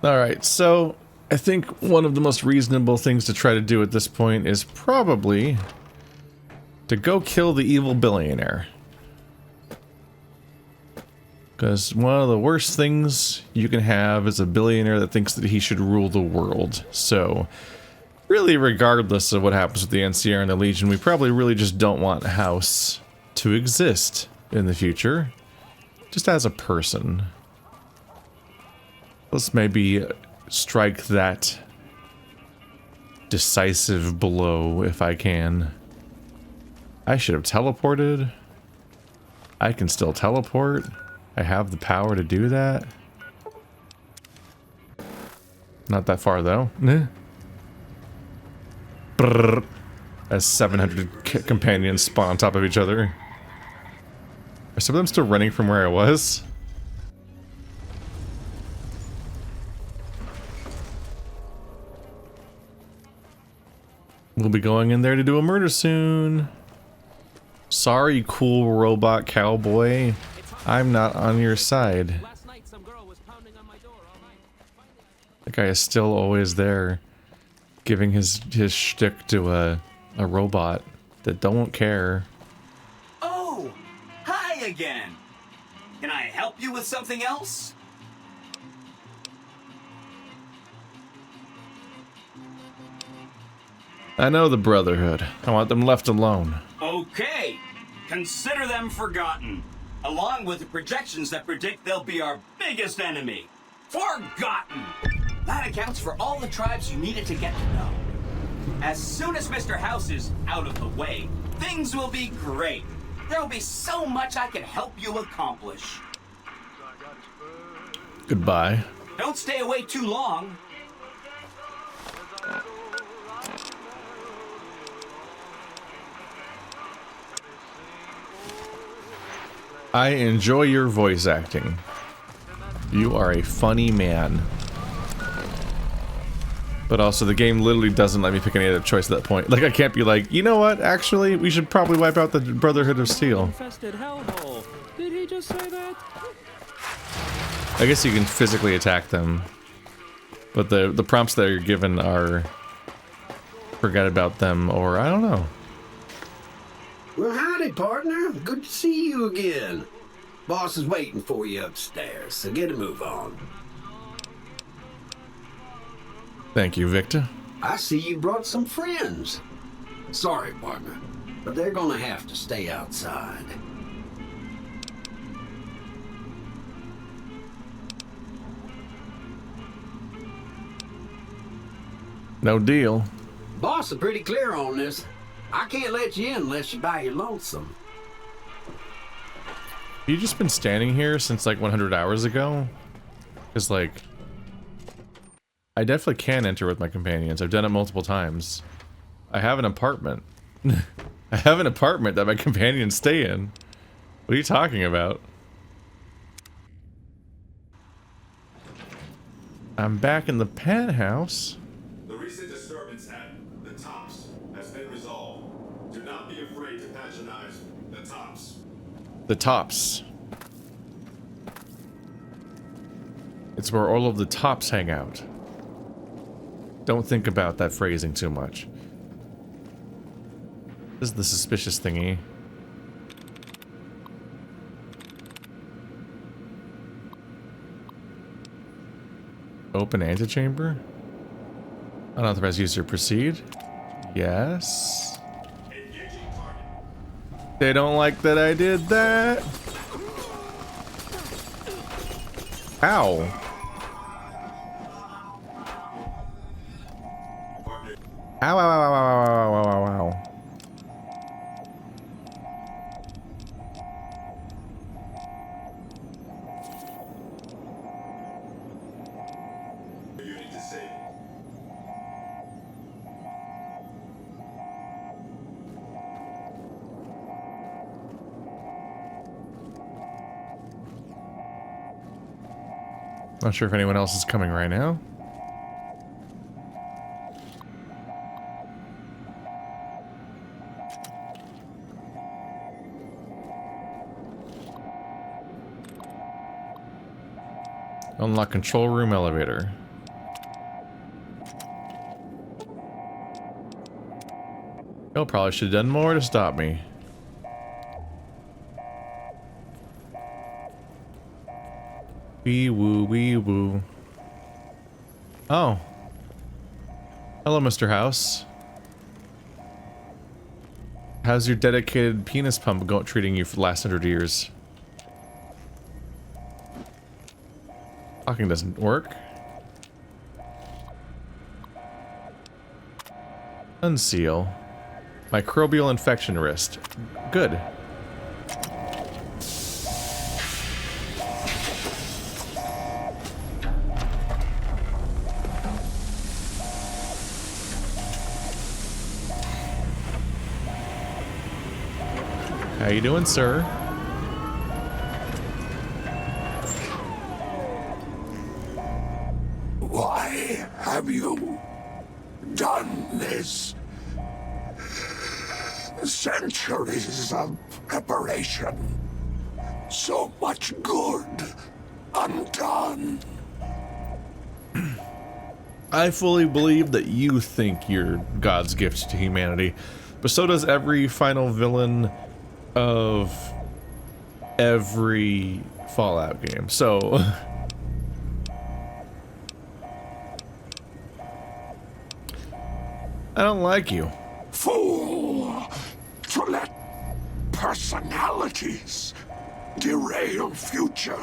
Alright, so I think one of the most reasonable things to try to do at this point is probably to go kill the evil billionaire. Because one of the worst things you can have is a billionaire that thinks that he should rule the world. So, really regardless of what happens with the NCR and the Legion, we probably really just don't want House to exist in the future. Just as a person. Let's maybe strike that decisive blow if I can. I should have teleported. I can still teleport. I have the power to do that. Not that far though. Brrr. As 700 companions spawn on top of each other. Are some of them still running from where I was? We'll be going in there to do a murder soon. Sorry, cool robot cowboy. I'm not on your side. That guy is still always there, giving his shtick to a robot that don't care. Oh, hi again. Can I help you with something else? I know the Brotherhood. I want them left alone. Okay, consider them forgotten, along with the projections that predict they'll be our biggest enemy. Forgotten! That accounts for all the tribes you needed to get to know. As soon as Mr. House is out of the way, things will be great. There'll be so much I can help you accomplish. Goodbye. Don't stay away too long. I enjoy your voice acting. You are a funny man. But also, the game literally doesn't let me pick any other choice at that point. Like, I can't be like, you know what, actually, we should probably wipe out the Brotherhood of Steel. Infested hellhole. Did he just say that? I guess you can physically attack them. But the prompts that you're given are... forget about them, or I don't know. Well, howdy, partner. Good to see you again. Boss is waiting for you upstairs, so get a move on. Thank you, Victor. I see you brought some friends. Sorry, partner, but they're gonna have to stay outside. No deal. Boss is pretty clear on this. I can't let you in unless you buy your lonesome. Have you just been standing here since like 100 hours ago? Because like... I definitely can enter with my companions. I've done it multiple times. I have an apartment. I have an apartment that my companions stay in. What are you talking about? I'm back in the penthouse. The recent disturbance at the Tops has been resolved. Do not be afraid to patronize the Tops. The Tops. It's where all of the Tops hang out. Don't think about that phrasing too much. This is the suspicious thingy. Open antechamber? Unauthorized user proceed? Yes. They don't like that I did that. Ow. Ow, ow, ow, ow, ow, ow, ow, ow, ow. Not sure if anyone else is coming right now. Unlock control room elevator. He'll probably should have done more to stop me. Wee woo, wee woo. Oh. Hello, Mr. House. How's your dedicated penis pump treating you for the last 100 years? Talking doesn't work. Unseal. Microbial infection wrist. Good. How you doing, sir? Why have you done this? Centuries of preparation. So much good undone. I fully believe that you think you're God's gift to humanity, but so does every final villain of every Fallout game. So I don't like you. Fool! To let personalities derail future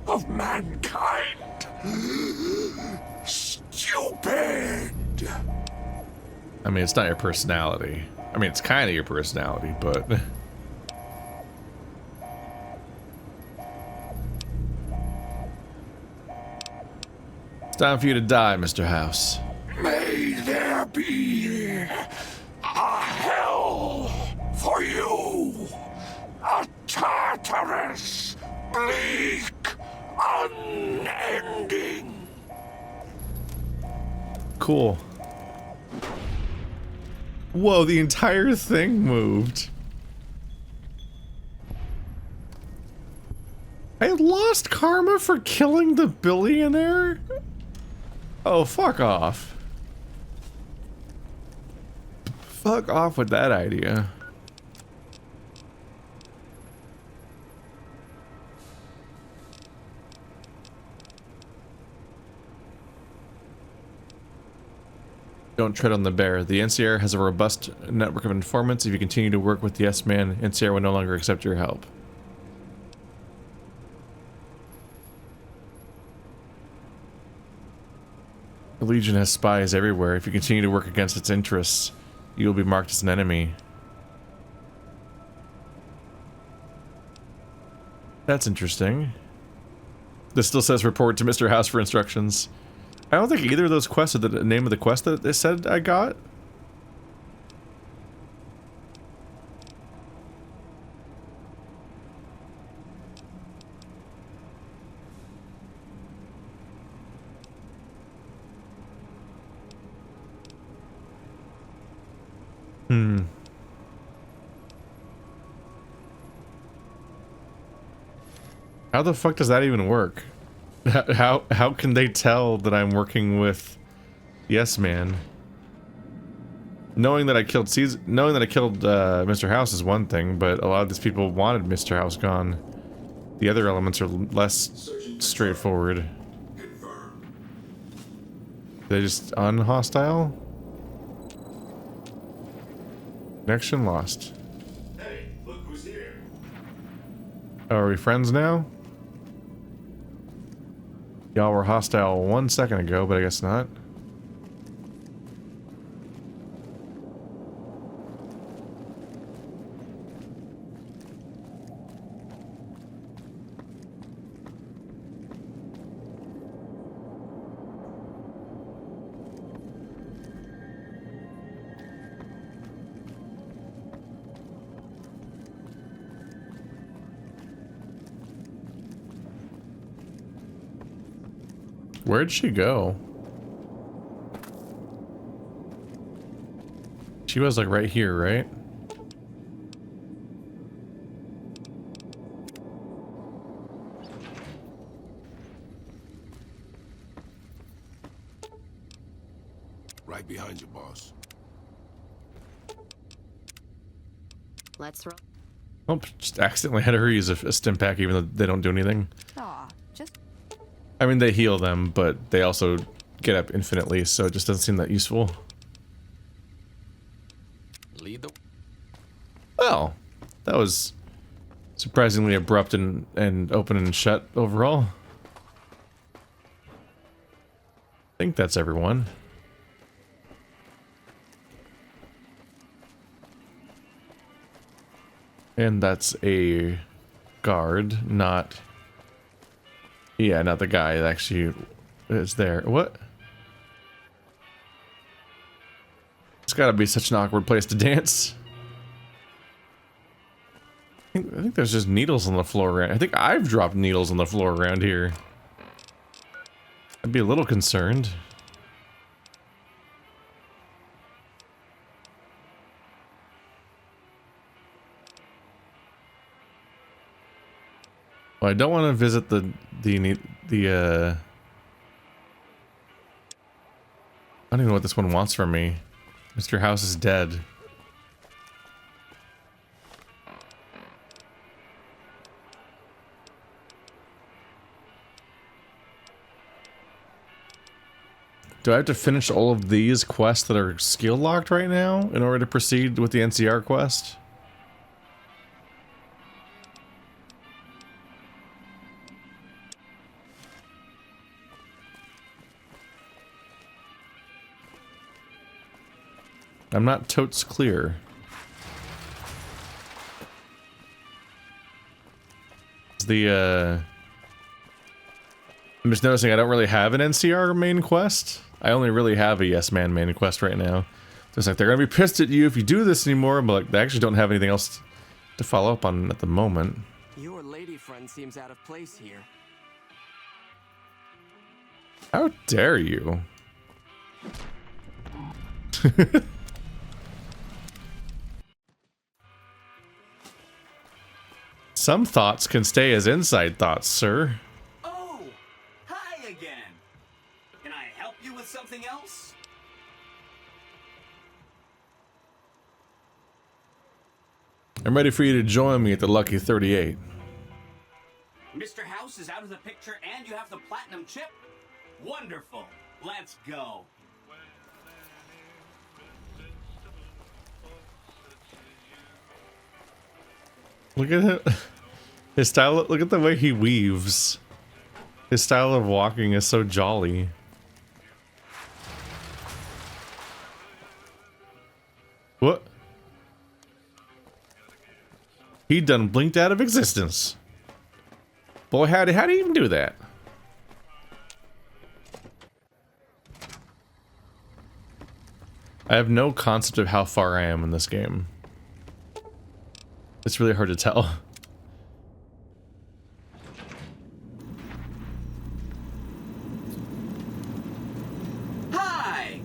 of mankind. Stupid! I mean, it's not your personality. I mean, it's kind of your personality, but... It's time for you to die, Mr. House. May there be a hell for you. A Tartarus, bleak, unending. Cool. Whoa, the entire thing moved. I lost karma for killing the billionaire? Oh, fuck off. Fuck off with that idea. Don't tread on the bear. The NCR has a robust network of informants. If you continue to work with the S-Man, NCR will no longer accept your help. The Legion has spies everywhere. If you continue to work against its interests, you will be marked as an enemy. That's interesting. This still says report to Mr. House for instructions. I don't think either of those quests are the name of the quest that they said I got. How the fuck does that even work? How can they tell that I'm working with Yes Man? Knowing that I killed Mr. House is one thing, but a lot of these people wanted Mr. House gone. The other elements are less straightforward. They just unhostile? Connection lost. Hey, look who's here. Oh, are we friends now? Y'all were hostile 1 second ago, but I guess not. Where'd she go? She was like right here, right? Right behind you, boss. Let's roll. Oh, just accidentally had her use a stim pack even though they don't do anything. Aw, just I mean, they heal them, but they also get up infinitely, so it just doesn't seem that useful. Lead the. Well, that was surprisingly abrupt and open and shut overall. I think that's everyone. And that's a guard, not... Yeah, not the guy that actually is there. What? It's gotta be such an awkward place to dance. I think there's just needles on the floor around. I think I've dropped needles on the floor around here. I'd be a little concerned. Well, I don't want to visit the I don't even know what this one wants from me. Mr. House is dead. Do I have to finish all of these quests that are skill locked right now in order to proceed with the NCR quest? I'm not totes clear. I'm just noticing I don't really have an NCR main quest. I only really have a Yes Man main quest right now. So it's like, they're gonna be pissed at you if you do this anymore, but like, they actually don't have anything else to follow up on at the moment. Your lady friend seems out of place here. How dare you? Some thoughts can stay as inside thoughts, sir. Oh, hi again. Can I help you with something else? I'm ready for you to join me at the Lucky 38. Mr. House is out of the picture and you have the platinum chip? Wonderful. Let's go. Look at him. His style, look at the way he weaves. His style of walking is so jolly. What? He done blinked out of existence. Boy, how'd he even do that? I have no concept of how far I am in this game. It's really hard to tell. Hi!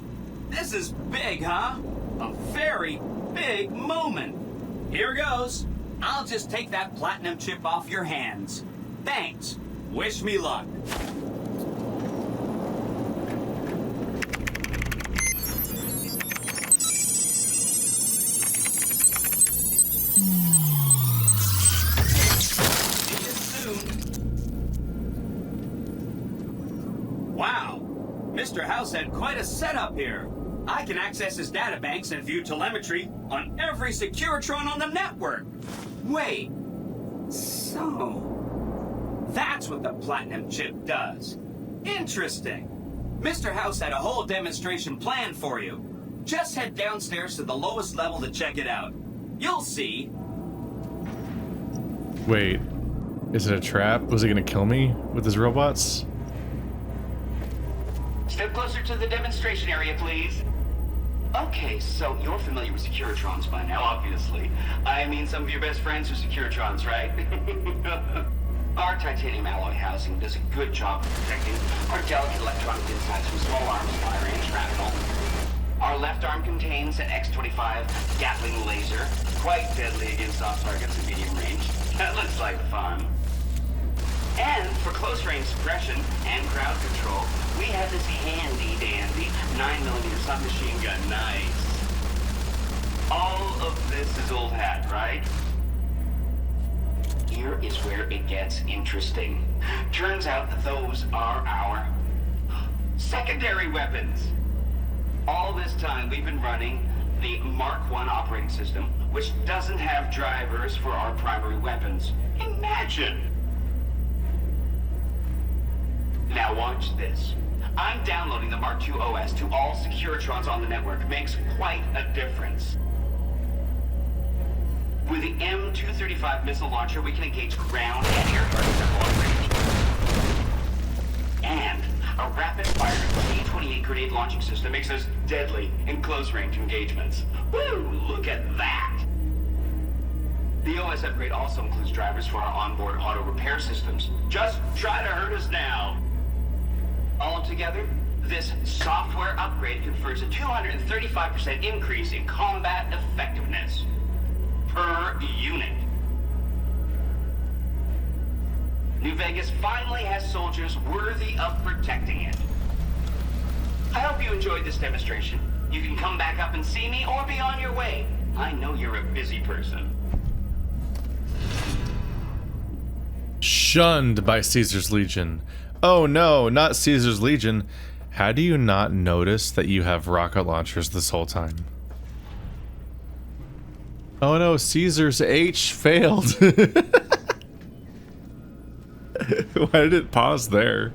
This is big, huh? A very big moment. Here goes. I'll just take that platinum chip off your hands. Thanks. Wish me luck. Wow, Mr. House had quite a setup here. I can access his databanks and view telemetry on every Securitrons on the network. Wait, so that's what the platinum chip does. Interesting. Mr. House had a whole demonstration planned for you. Just head downstairs to the lowest level to check it out. You'll see. Wait, is it a trap? Was he gonna kill me with his robots? Step closer to the demonstration area, please. Okay, so you're familiar with Securitrons by now, obviously. I mean, some of your best friends are Securitrons, right? Our titanium alloy housing does a good job of protecting our delicate electronic insides from small arms, fire, and shrapnel. Our left arm contains an X-25 Gatling laser, quite deadly against soft targets at medium range. That looks like fun. And for close-range suppression and crowd control, we have this handy-dandy 9mm submachine gun. Nice. All of this is old hat, right? Here is where it gets interesting. Turns out that those are our secondary weapons. All this time we've been running the Mark I operating system, which doesn't have drivers for our primary weapons. Imagine! Now watch this. I'm downloading the Mark II OS to all Securitrons on the network. Makes quite a difference. With the M235 missile launcher, we can engage ground and air targets at long range. And a rapid-fire T-28 grenade launching system makes us deadly in close-range engagements. Woo! Look at that! The OS upgrade also includes drivers for our onboard auto repair systems. Just try to hurt us now! Altogether, this software upgrade confers a 235% increase in combat effectiveness per unit. New Vegas finally has soldiers worthy of protecting it. I hope you enjoyed this demonstration. You can come back up and see me or be on your way. I know you're a busy person. Shunned by Caesar's Legion. Oh no, not Caesar's Legion. How do you not notice that you have rocket launchers this whole time? Oh no, Caesar's H failed. Why did it pause there?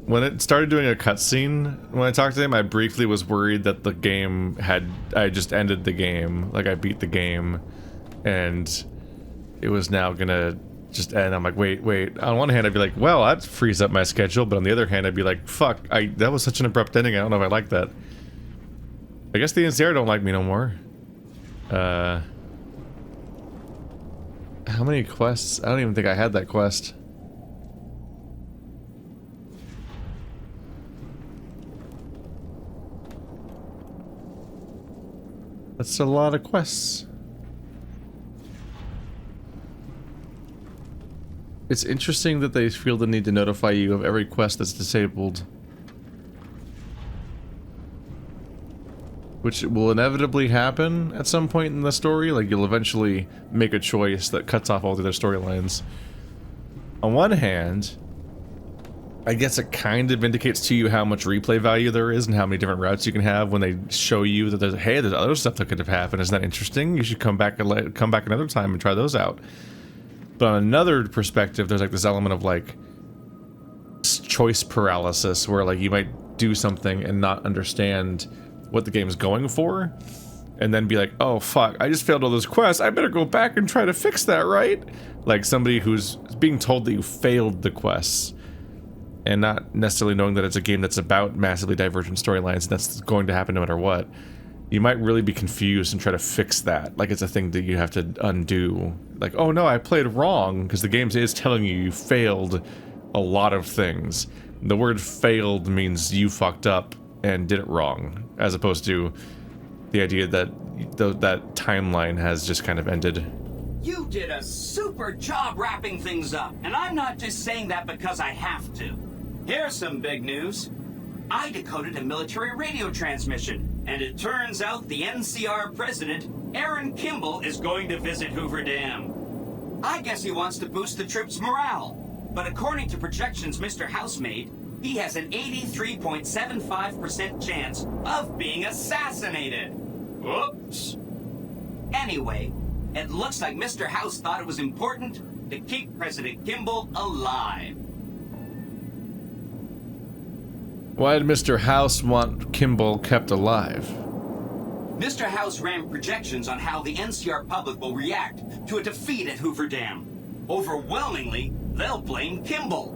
When it started doing a cutscene, when I talked to him, I briefly was worried that the game had... I just ended the game. Like, I beat the game. And it was now gonna just end. I'm like, wait. On one hand, I'd be like, well, that frees up my schedule. But on the other hand, I'd be like, fuck, that was such an abrupt ending. I don't know if I like that. I guess the NCR don't like me no more. How many quests? I don't even think I had that quest. That's a lot of quests. It's interesting that they feel the need to notify you of every quest that's disabled. Which will inevitably happen at some point in the story. Like, you'll eventually make a choice that cuts off all the other storylines. On one hand, I guess it kind of indicates to you how much replay value there is and how many different routes you can have when they show you that there's, hey, there's other stuff that could have happened. Isn't that interesting? You should come back another time and try those out. But on another perspective, there's like this element of like choice paralysis where like you might do something and not understand what the game's going for, and then be like, oh fuck, I just failed all those quests, I better go back and try to fix that, right? Like somebody who's being told that you failed the quests and not necessarily knowing that it's a game that's about massively divergent storylines and that's going to happen no matter what. You might really be confused and try to fix that, like it's a thing that you have to undo. Like, oh no, I played wrong, because the game is telling you failed a lot of things. The word failed means you fucked up and did it wrong, as opposed to the idea that that timeline has just kind of ended. You did a super job wrapping things up, and I'm not just saying that because I have to. Here's some big news. I decoded a military radio transmission, and it turns out the NCR president, Aaron Kimball, is going to visit Hoover Dam. I guess he wants to boost the troops' morale, but according to projections Mr. House made, he has an 83.75% chance of being assassinated. Whoops. Anyway, it looks like Mr. House thought it was important to keep President Kimball alive. Why did Mr. House want Kimball kept alive? Mr. House ran projections on how the NCR public will react to a defeat at Hoover Dam. Overwhelmingly, they'll blame Kimball.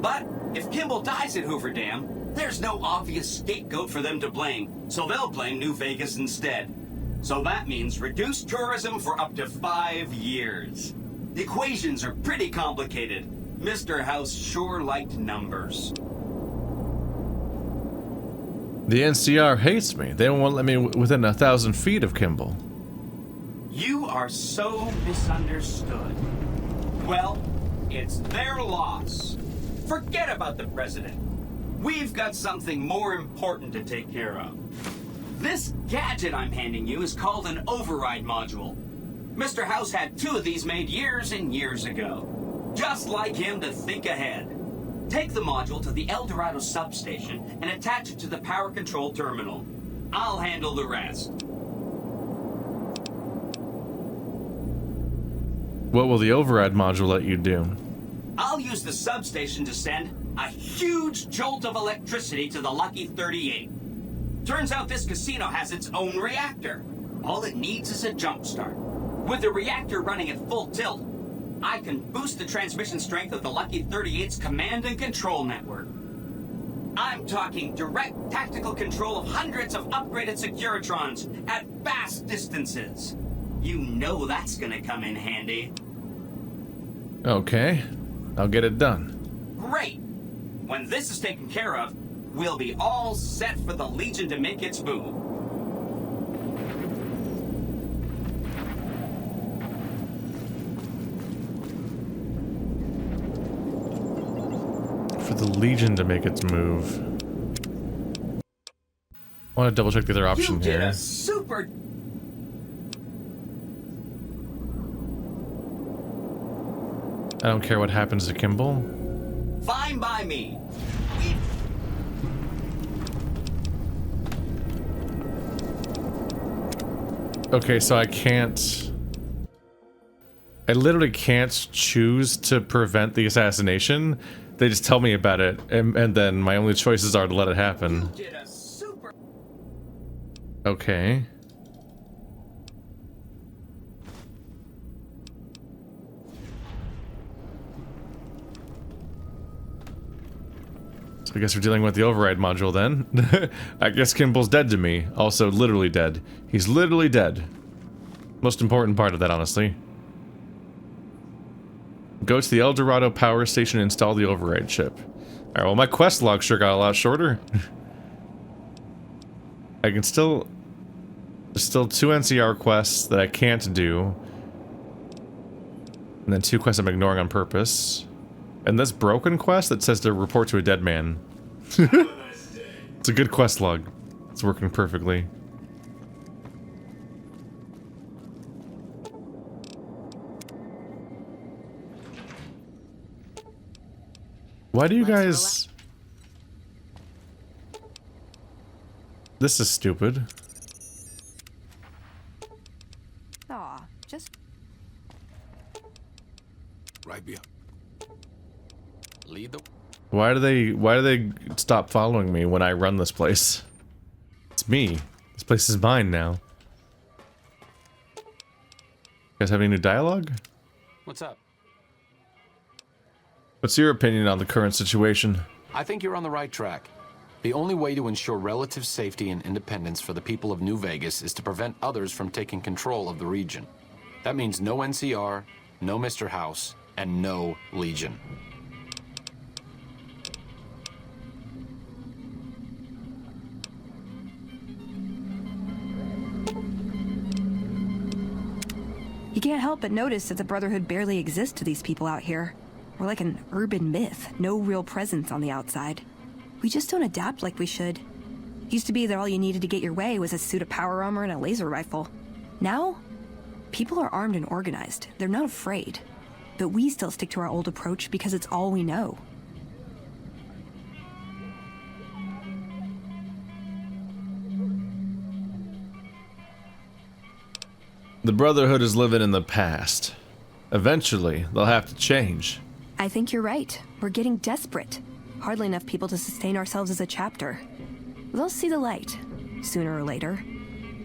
But if Kimball dies at Hoover Dam, there's no obvious scapegoat for them to blame, so they'll blame New Vegas instead. So that means reduced tourism for up to 5 years. The equations are pretty complicated. Mr. House sure liked numbers. The NCR hates me. They won't let me within 1,000 feet of Kimball. You are so misunderstood. Well, it's their loss. Forget about the president. We've got something more important to take care of. This gadget I'm handing you is called an override module. Mr. House had 2 of these made years and years ago. Just like him to think ahead. Take the module to the El Dorado substation and attach it to the power control terminal. I'll handle the rest. What will the override module let you do? I'll use the substation to send a huge jolt of electricity to the Lucky 38. Turns out this casino has its own reactor. All it needs is a jump start. With the reactor running at full tilt, I can boost the transmission strength of the Lucky 38's command and control network. I'm talking direct tactical control of hundreds of upgraded Securitrons at vast distances. You know that's gonna come in handy. Okay, I'll get it done. Great! When this is taken care of, we'll be all set for the Legion to make its move. For the Legion to make its move. I want to double check the other option You did here. a super... I don't care what happens to Kimball. Fine by me. Okay, so I can't... I literally can't choose to prevent the assassination. They just tell me about it, and then my only choices are to let it happen. You did a super... Okay. So I guess we're dealing with the override module then. I guess Kimball's dead to me. Also, literally dead. He's literally dead. Most important part of that, honestly. Go to the El Dorado power station and install the override chip. Alright, well my quest log sure got a lot shorter. I can still... There's still 2 NCR quests that I can't do. And then 2 quests I'm ignoring on purpose. And this broken quest that says to report to a dead man. It's a good quest log. It's working perfectly. Why do you guys... This is stupid. Aw, just... Right behind. Lead the... Why do they stop following me when I run this place? It's me. This place is mine now. You guys have any new dialogue? What's up? What's your opinion on the current situation? I think you're on the right track. The only way to ensure relative safety and independence for the people of New Vegas is to prevent others from taking control of the region. That means no NCR, no Mr. House, and no Legion. You can't help but notice that the Brotherhood barely exists to these people out here. We're like an urban myth, no real presence on the outside. We just don't adapt like we should. Used to be that all you needed to get your way was a suit of power armor and a laser rifle. Now, people are armed and organized. They're not afraid. But we still stick to our old approach because it's all we know. The Brotherhood is living in the past. Eventually, they'll have to change. I think you're right. We're getting desperate. Hardly enough people to sustain ourselves as a chapter. They'll see the light, sooner or later.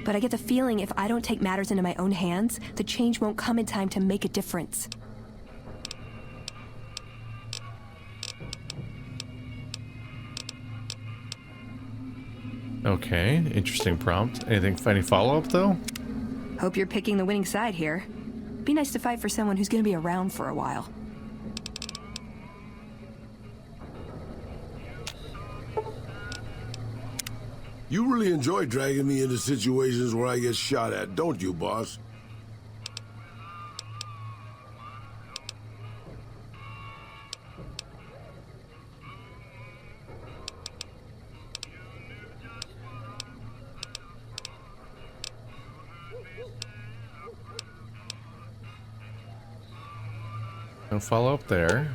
But I get the feeling if I don't take matters into my own hands, the change won't come in time to make a difference. Okay, interesting prompt. Any follow-up though? Hope you're picking the winning side here. Be nice to fight for someone who's gonna be around for a while. You really enjoy dragging me into situations where I get shot at, don't you, boss? follow up there.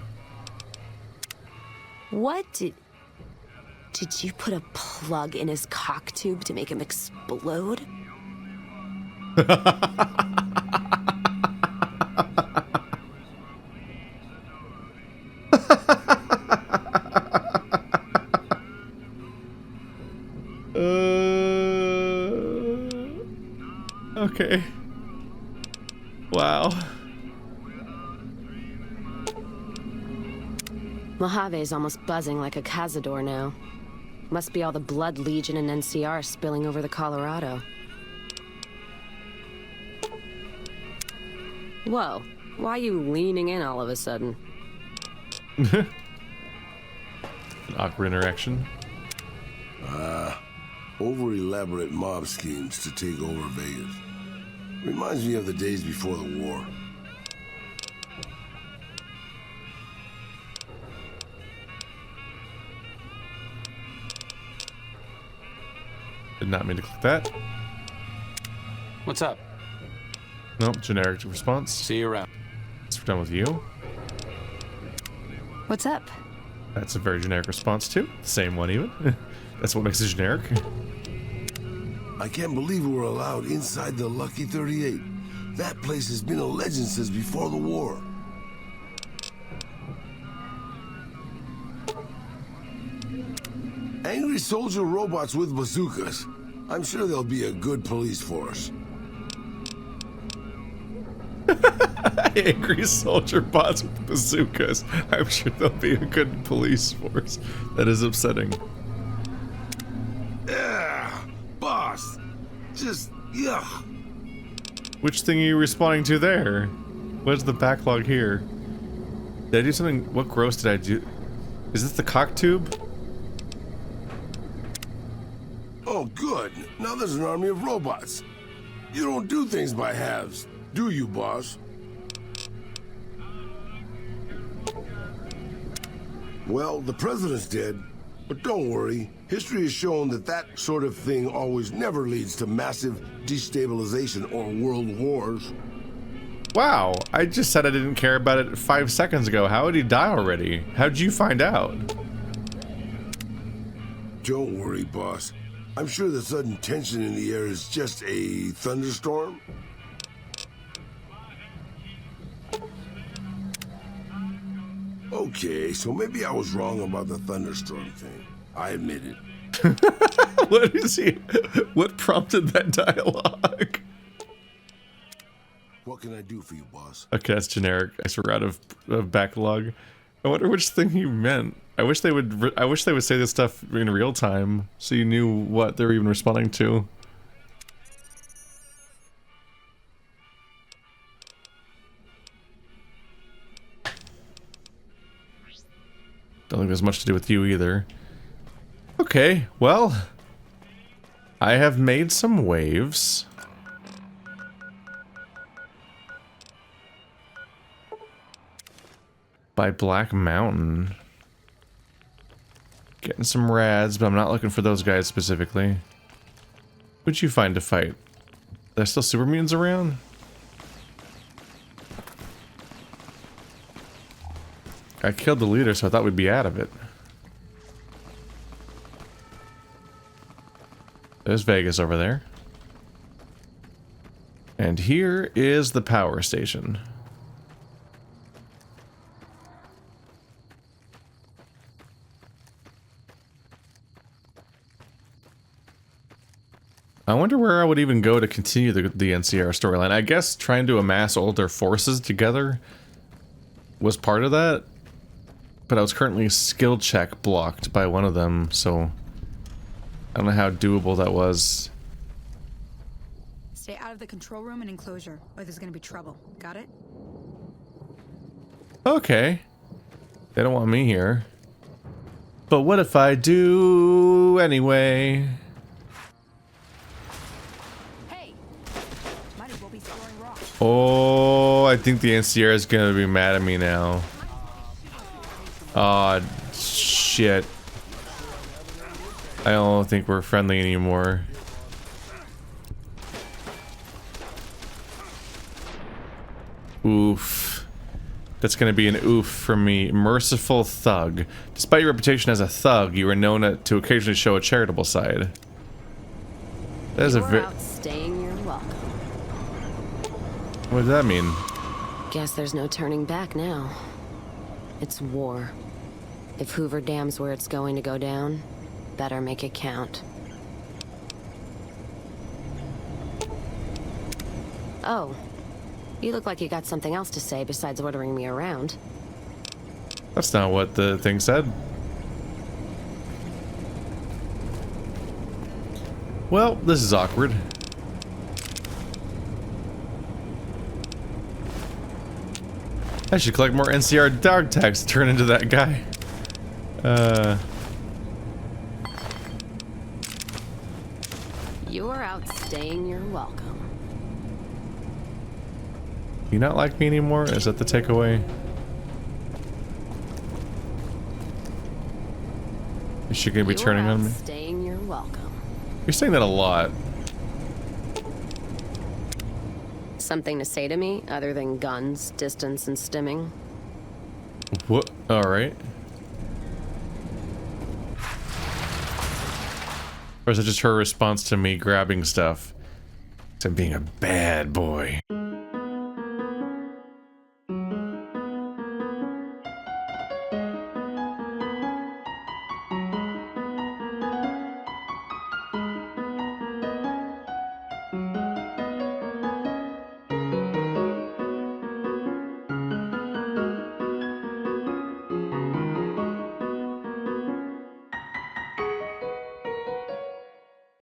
What did you put a plug in his cock tube to make him explode? Okay. Wow. Mojave is almost buzzing like a cazador now. Must be all the Blood Legion and NCR spilling over the Colorado. Whoa, why are you leaning in all of a sudden? An awkward interaction. Over-elaborate mob schemes to take over Vegas. Reminds me of the days before the war. Did not mean to click that. What's up? Nope, generic response. See you around. So we're done with you. What's up? That's a very generic response too. Same one even. That's what makes it generic. I can't believe we were allowed inside the Lucky 38. That place has been a legend since before the war. Angry soldier robots with bazookas. I'm sure they'll be a good police force. Angry soldier bots with bazookas. I'm sure they'll be a good police force. That is upsetting. Yeah, boss. Just, yuck. Which thing are you responding to there? What's the backlog here? Did I do something? What gross did I do? Is this the cock tube? Oh, good. Now there's an army of robots. You don't do things by halves, do you, boss? Well, the president's dead, but don't worry. History has shown that that sort of thing always never leads to massive destabilization or world wars. Wow, I just said I didn't care about it 5 seconds ago. How did he die already? How'd you find out? Don't worry, boss. I'm sure the sudden tension in the air is just a thunderstorm. Okay, so maybe I was wrong about the thunderstorm thing. I admit it. What is he? What prompted that dialogue? What can I do for you, boss? Okay, that's generic. I swear out of backlog. I wonder which thing he meant. I wish they would. I wish they would say this stuff in real time, so you knew what they were even responding to. Don't think there's much to do with you either. Okay, well, I have made some waves. By Black Mountain. Getting some rads, but I'm not looking for those guys specifically. Who'd you find to fight? There's still super mutants around? I killed the leader, so I thought we'd be out of it. There's Vegas over there. And here is the power station. I wonder where I would even go to continue the NCR storyline. I guess trying to amass all their forces together was part of that. But I was currently skill check blocked by one of them, so I don't know how doable that was. Stay out of the control room and enclosure, or there's gonna be trouble. Got it? Okay. They don't want me here. But what if I do anyway? Hey! Might as well be throwing rocks. Oh, I think the NCR is gonna be mad at me now. Aw, shit. I don't think we're friendly anymore. Oof. That's going to be an oof from me. Merciful thug. Despite your reputation as a thug, you are known to occasionally show a charitable side. That is a very... Staying, you're welcome. What does that mean? Guess there's no turning back now. It's war. If Hoover Dam's where it's going to go down, better make it count. Oh. You look like you got something else to say besides ordering me around. That's not what the thing said. Well, this is awkward. I should collect more NCR dog tags to turn into that guy. You are out staying, you're welcome. You not like me anymore? Is that the takeaway? Is she gonna be turning on me? Staying, you're welcome. You're saying that a lot. Something to say to me other than guns, distance, and stimming? What? Alright. Or is it just her response to me grabbing stuff? To being a bad boy.